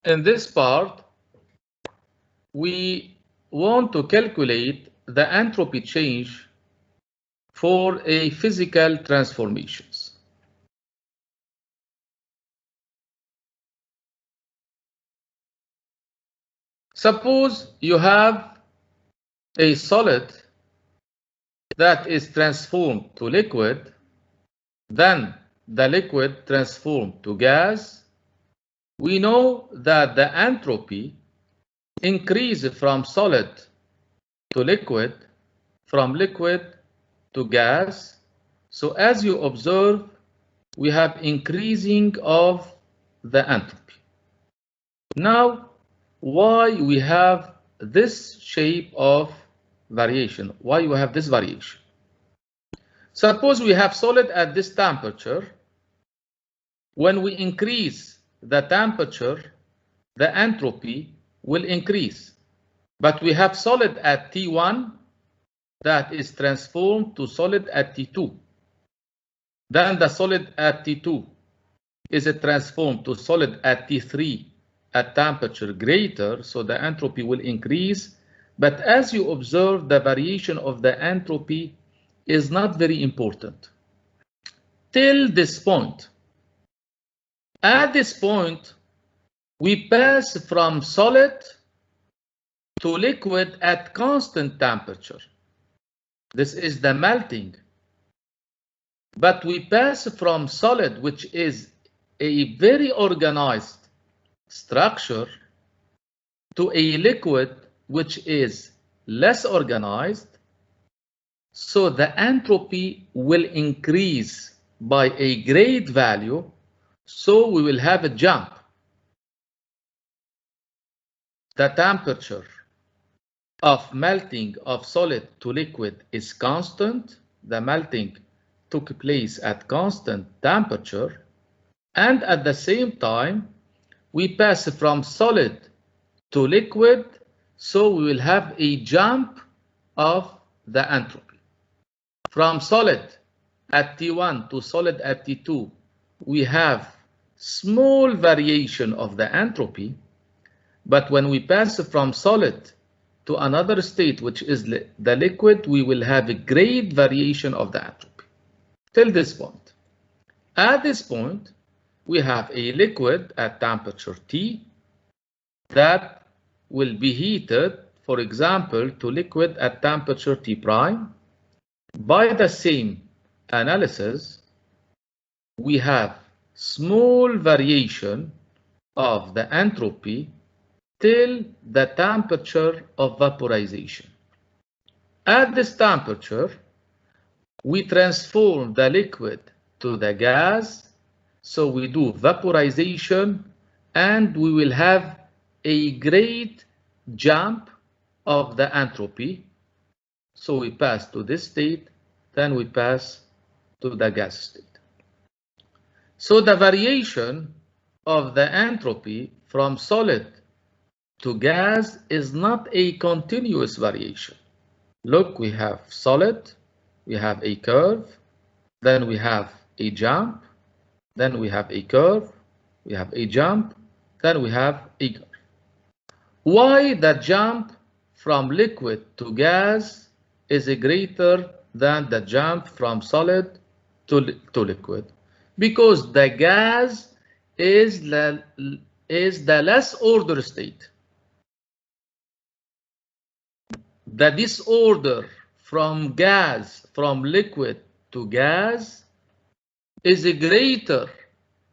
In this part, we want to calculate the entropy change for a physical transformations. Suppose you have a solid that is transformed to liquid, then the liquid transformed to gas. We know that the entropy increases from solid to liquid, from liquid to gas. So as you observe, we have increasing of the entropy. Now, why we have this shape of variation? Why we have this variation? Suppose we have solid at this temperature. When we increase the temperature, the entropy will increase. But we have solid at T1 that is transformed to solid at T2. Then the solid at T2 is transformed to solid at T3 at temperature greater, so the entropy will increase. But as you observe, the variation of the entropy is not very important till this point. At this point, we pass from solid to liquid at constant temperature. This is the melting. But we pass from solid, which is a very organized structure, to a liquid which is less organized. So the entropy will increase by a great value. So we will have a jump. The temperature of melting of solid to liquid is constant. The melting took place at constant temperature. And at the same time, we pass from solid to liquid. So we will have a jump of the entropy. From solid at T1 to solid at T2, we have small variation of the entropy. But when we pass from solid to another state, which is the liquid, we will have a great variation of the entropy till this point. At this point, we have a liquid at temperature T that will be heated, for example, to liquid at temperature T prime. By the same analysis, we have small variation of the entropy till the temperature of vaporization. At this temperature, we transform the liquid to the gas. So we do vaporization, and we will have a great jump of the entropy. So we pass to this state, then we pass to the gas state. So the variation of the entropy from solid to gas is not a continuous variation. Look, we have solid, we have a curve, then we have a jump, then we have a curve, we have a jump, then we have a curve. Why the jump from liquid to gas is greater than the jump from solid to liquid? Because the gas is the less ordered state. The disorder from liquid to gas is greater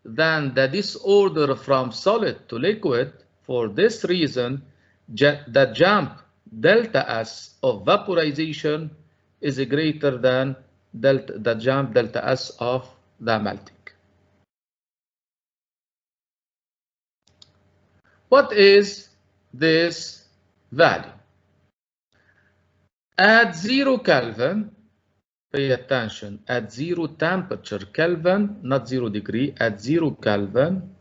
than the disorder from solid to liquid. For this reason, the jump delta S of vaporization is greater than the jump delta S of the melting. What is this value? At 0 Kelvin, pay attention, at 0 temperature Kelvin, not 0 degree, at 0 Kelvin,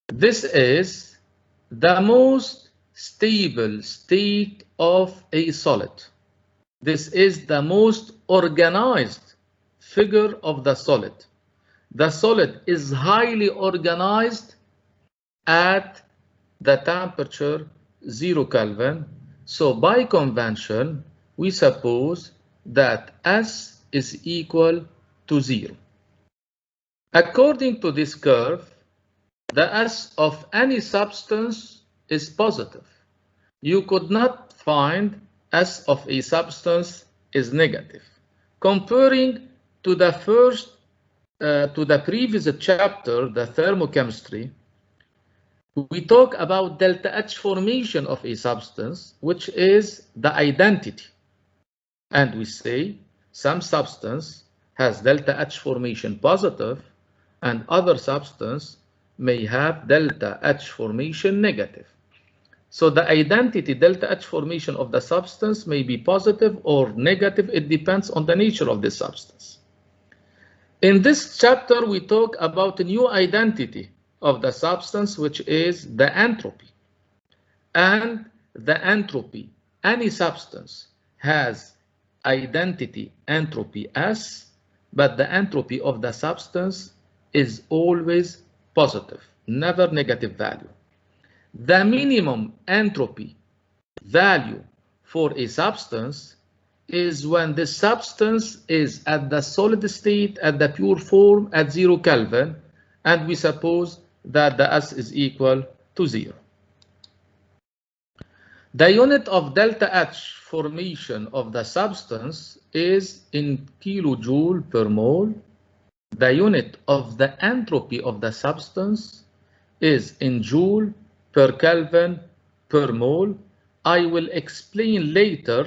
this is the most stable state of a solid. This is the most organized figure of the solid. The solid is highly organized at the temperature 0 Kelvin. So by convention, we suppose that S is equal to 0. According to this curve, the S of any substance is positive. You could not find S of a substance is negative. Comparing to the previous chapter, the thermochemistry, we talk about delta H formation of a substance, which is the identity. And we say some substance has delta H formation positive and other substance may have delta H formation negative. So the identity delta H formation of the substance may be positive or negative. It depends on the nature of the substance. In this chapter, we talk about a new identity of the substance, which is the entropy. And the entropy, any substance has identity entropy S, but the entropy of the substance is always positive, never negative value. The minimum entropy value for a substance is when the substance is at the solid state, at the pure form, at 0 Kelvin, and we suppose that the S is equal to 0. The unit of delta H formation of the substance is in kilojoule per mole. The unit of the entropy of the substance is in joule per Kelvin per mole. I will explain later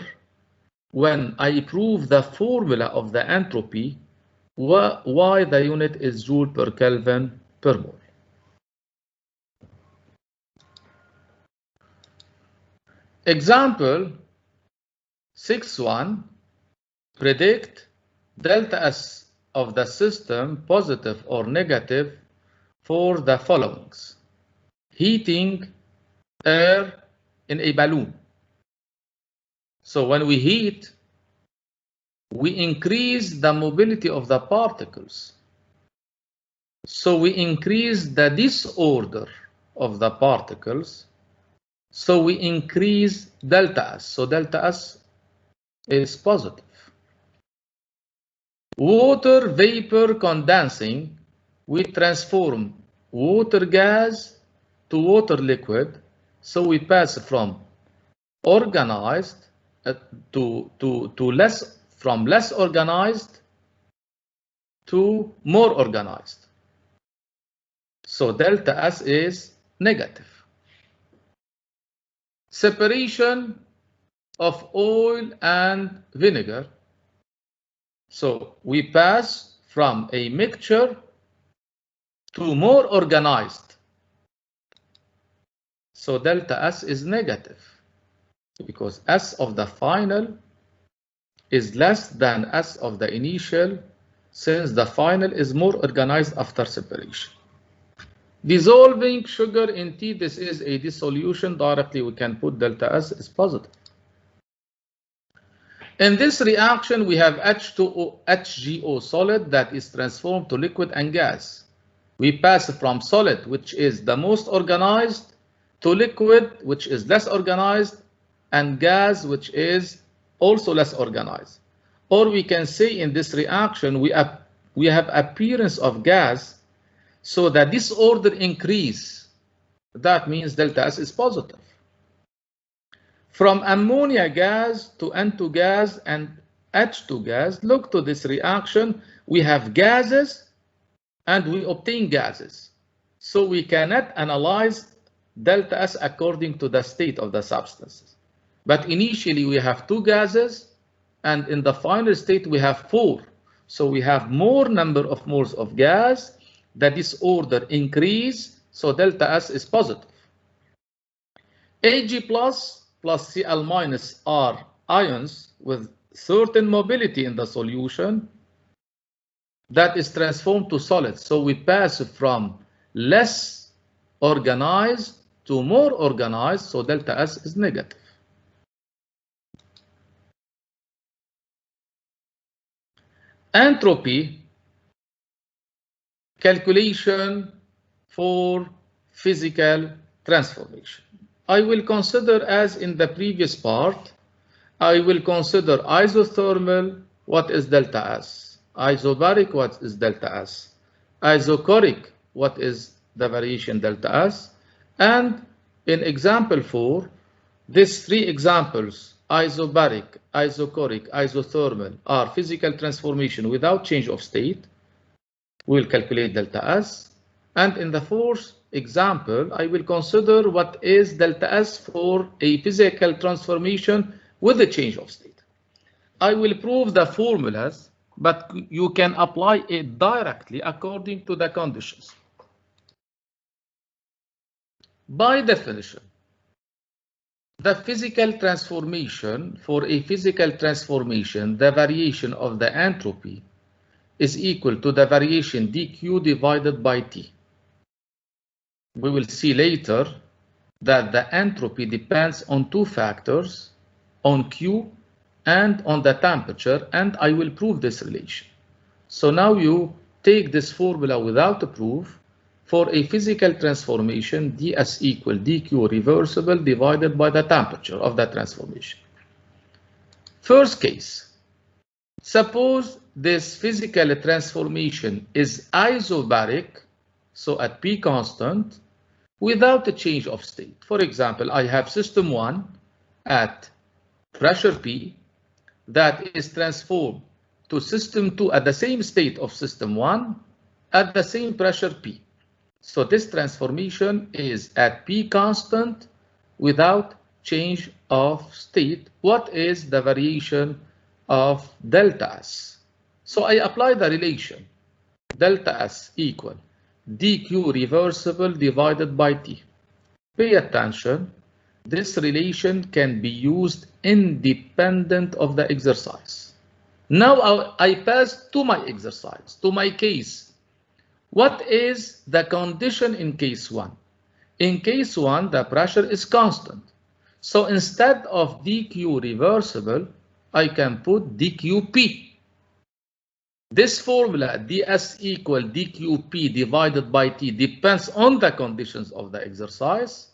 when I prove the formula of the entropy why the unit is joule per Kelvin per mole. Example 6.1, predict delta S of the system positive or negative for the followings. Heating air in a balloon. So when we heat, we increase the mobility of the particles. So we increase the disorder of the particles. So we increase delta S. So delta S is positive. Water vapor condensing, we transform water gas to water liquid. So we pass from organized from less organized to more organized. So delta S is negative. Separation of oil and vinegar. So we pass from a mixture to more organized. So delta S is negative because S of the final is less than S of the initial, since the final is more organized after separation. Dissolving sugar in tea, this is a dissolution. Directly we can put delta S is positive. In this reaction, we have H2O, HGO solid that is transformed to liquid and gas. We pass from solid, which is the most organized, to liquid, which is less organized, and gas, which is also less organized. Or we can say in this reaction, we have appearance of gas, so the disorder increase. That means delta S is positive. From ammonia gas to N2 gas and H2 gas, look to this reaction. We have gases and we obtain gases. So we cannot analyze delta S according to the state of the substances. But initially we have 2 gases, and in the final state we have 4. So we have more number of moles of gas. The disorder increase, so delta S is positive. Ag plus Cl minus are ions with certain mobility in the solution that is transformed to solid. So we pass from less organized to more organized, so delta S is negative. Entropy calculation for physical transformation. I will consider, as in the previous part, I will consider isothermal, what is delta S, isobaric, what is delta S, isochoric, what is the variation delta S, and in example 4, these three examples, isobaric, isochoric, isothermal, are physical transformation without change of state. We'll calculate delta S. And in the fourth example, I will consider what is delta S for a physical transformation with a change of state. I will prove the formulas, but you can apply it directly according to the conditions. By definition, the physical transformation, for a physical transformation, the variation of the entropy is equal to the variation dq divided by T. We will see later that the entropy depends on two factors, on Q and on the temperature, and I will prove this relation. So now you take this formula without a proof. For a physical transformation, ds equal dq reversible divided by the temperature of the transformation. First case, suppose this physical transformation is isobaric, so at P constant, without a change of state. For example, I have system 1 at pressure P that is transformed to system 2 at the same state of system 1 at the same pressure P. So this transformation is at P constant without change of state. What is the variation of delta S? So I apply the relation delta S equal dq reversible divided by T. Pay attention, this relation can be used independent of the exercise. Now I pass to my exercise, to my case. What is the condition in case 1? In case 1, the pressure is constant. So instead of dq reversible, I can put dqp. This formula ds equal dqp divided by T depends on the conditions of the exercise,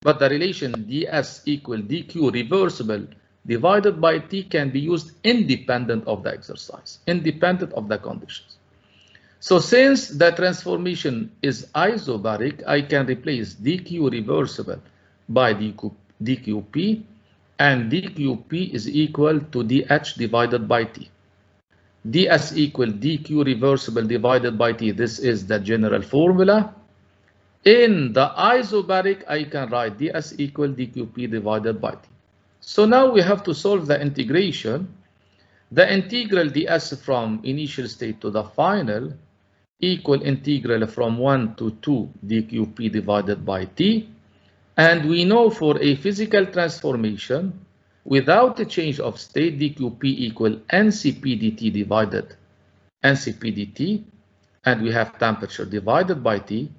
but the relation ds equal dq reversible divided by T can be used independent of the exercise, independent of the conditions. So since the transformation is isobaric, I can replace dq reversible by dqp, and dqp is equal to dh divided by T. ds equal dq reversible divided by T. This is the general formula. In the isobaric, I can write ds equal dqp divided by T. So now we have to solve the integration. The integral ds from initial state to the final equal integral from 1 to 2 dqp divided by T. And we know for a physical transformation, without a change of state, dqp equal ncp dt divided ncp dt, and we have temperature divided by T.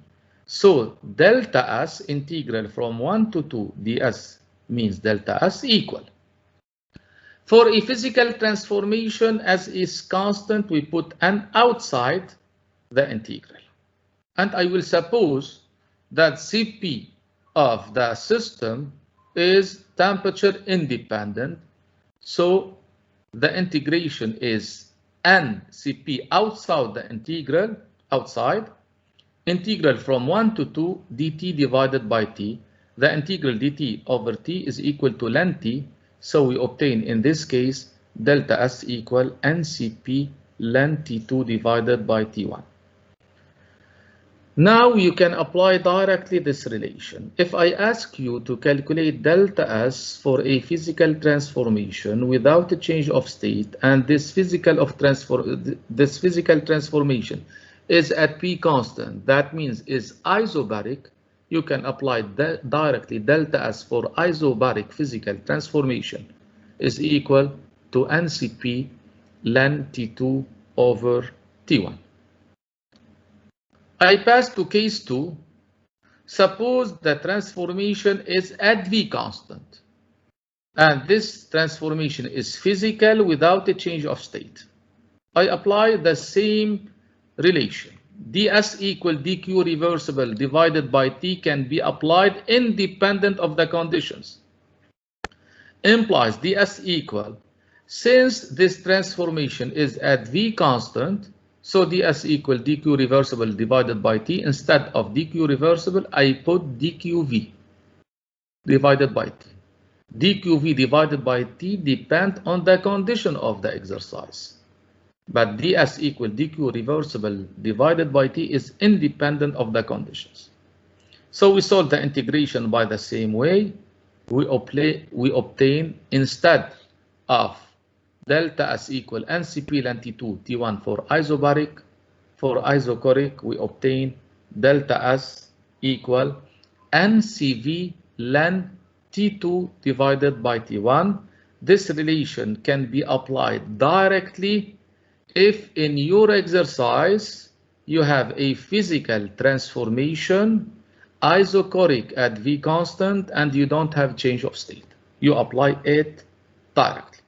So delta S integral from 1 to 2 ds means delta S equal. For a physical transformation, as is constant, we put an outside the integral. And I will suppose that Cp of the system is temperature independent. So the integration is ncp outside the integral, outside, integral from 1 to 2 dt divided by T. The integral dt over T is equal to ln T. So we obtain in this case delta S equal ncp ln T2 divided by T1. Now you can apply directly this relation. If I ask you to calculate delta S for a physical transformation without a change of state, and this physical transformation is at P constant, that means is isobaric, you can apply directly delta S for isobaric physical transformation is equal to ncp ln T2 over T1. I pass to case 2. Suppose the transformation is at V constant, and this transformation is physical without a change of state. I apply the same relation. ds equal dq reversible divided by t can be applied independent of the conditions. Implies ds equal, since this transformation is at v constant, so ds equal dq reversible divided by t. Instead of dq reversible, I put dqv divided by t. dqv divided by t depend on the condition of the exercise. But ds equal dq reversible divided by t is independent of the conditions. So we solve the integration by the same way. We obtain, instead of delta S equal NCP ln T2 T1 for isobaric, for isochoric we obtain delta S equal NCV ln T2 divided by T1. This relation can be applied directly if in your exercise you have a physical transformation isochoric at V constant and you don't have change of state. You apply it directly.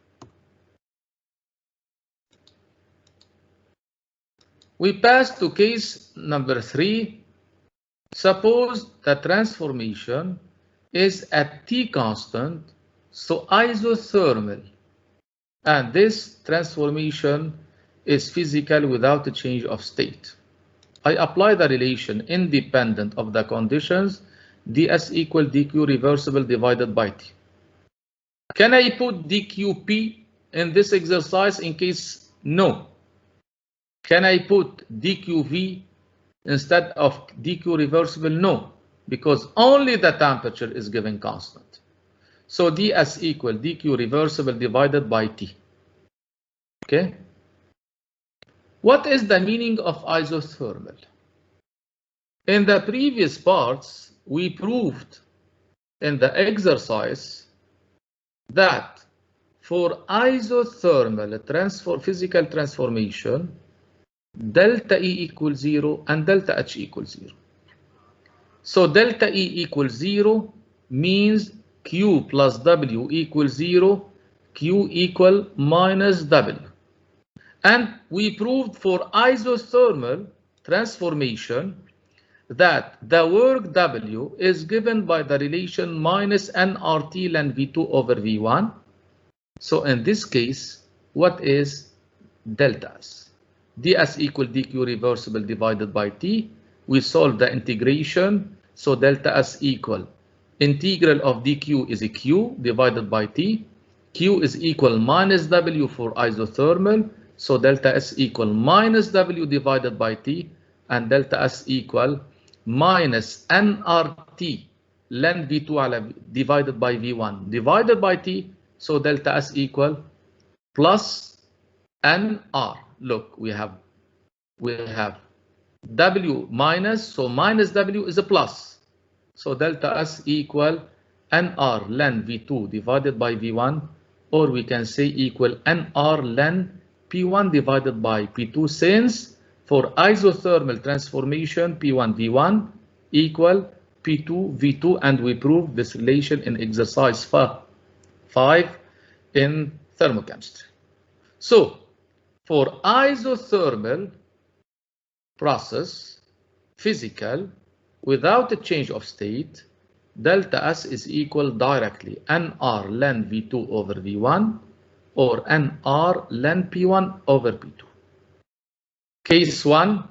We pass to case number 3. Suppose the transformation is at T constant, so isothermal, and this transformation is physical without a change of state. I apply the relation independent of the conditions, ds equal dq reversible divided by t. Can I put dqp in this exercise in case no? Can I put dqv instead of dq reversible? No, because only the temperature is given constant. So ds equal dq reversible divided by t. Okay. What is the meaning of isothermal? In the previous parts, we proved in the exercise that for isothermal physical transformation, delta E equals 0 and delta H equals 0. So delta E equals 0 means Q plus W equals 0, Q equal minus W. And we proved for isothermal transformation that the work W is given by the relation minus nRT ln V2 over V1. So in this case, what is delta S? ds equal dq reversible divided by t. We solve the integration. So delta S equal integral of dq is a q divided by t. Q is equal minus W for isothermal. So delta S equal minus W divided by T, and delta S equal minus nRT ln V2 divided by V1 divided by T. So delta S equal plus nR. Look, we have W minus, so minus W is a plus. So delta S equal nR ln V2 divided by V1, or we can say equal nR ln P1 divided by P2, since for isothermal transformation P1 V1 equal P2 V2, and we prove this relation in exercise 5 in thermochemistry. So for isothermal process, physical, without a change of state, delta S is equal directly nR ln V2 over V1 or nR ln P1 over P2. Case 1,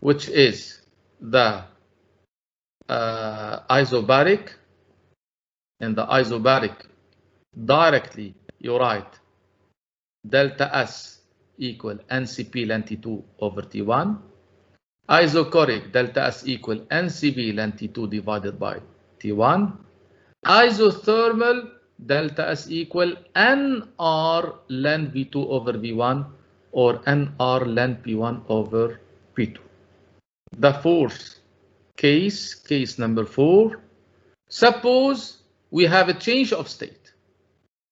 which is the isobaric. In the isobaric, directly you write delta S equal NCP ln T2 over T1. Isochoric, delta S equal NCV ln T2 divided by T1. Isothermal, delta S equal nR ln V2 over V1 or nR ln P1 over P2. The fourth case, case number 4, suppose we have a change of state,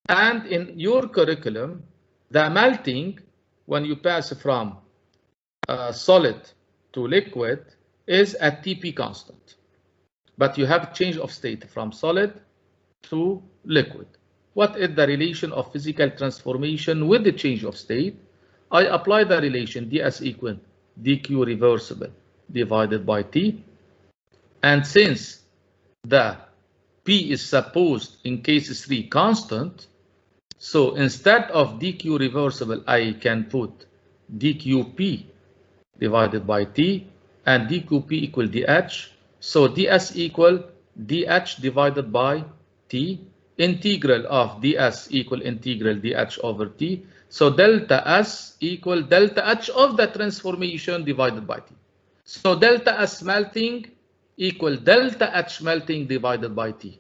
and in your curriculum, the melting, when you pass from solid to liquid, is at Tp constant, but you have change of state from solid to liquid. What is the relation of physical transformation with the change of state? I apply the relation ds equal dq reversible divided by T. And since the P is supposed in case 3 constant, so instead of dq reversible, I can put dqp divided by T, and dqp equal dh. So ds equal dh divided by T. Integral of ds equal integral dh over T. So delta S equal delta H of the transformation divided by T. So delta S melting equal delta H melting divided by T.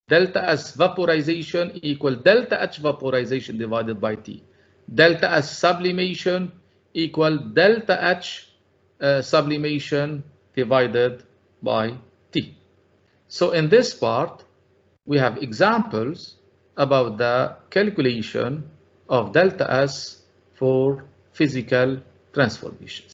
Delta S vaporization equal delta H vaporization divided by T. Delta S sublimation equal delta H sublimation divided by T. So in this part, we have examples about the calculation of delta S for physical transformations.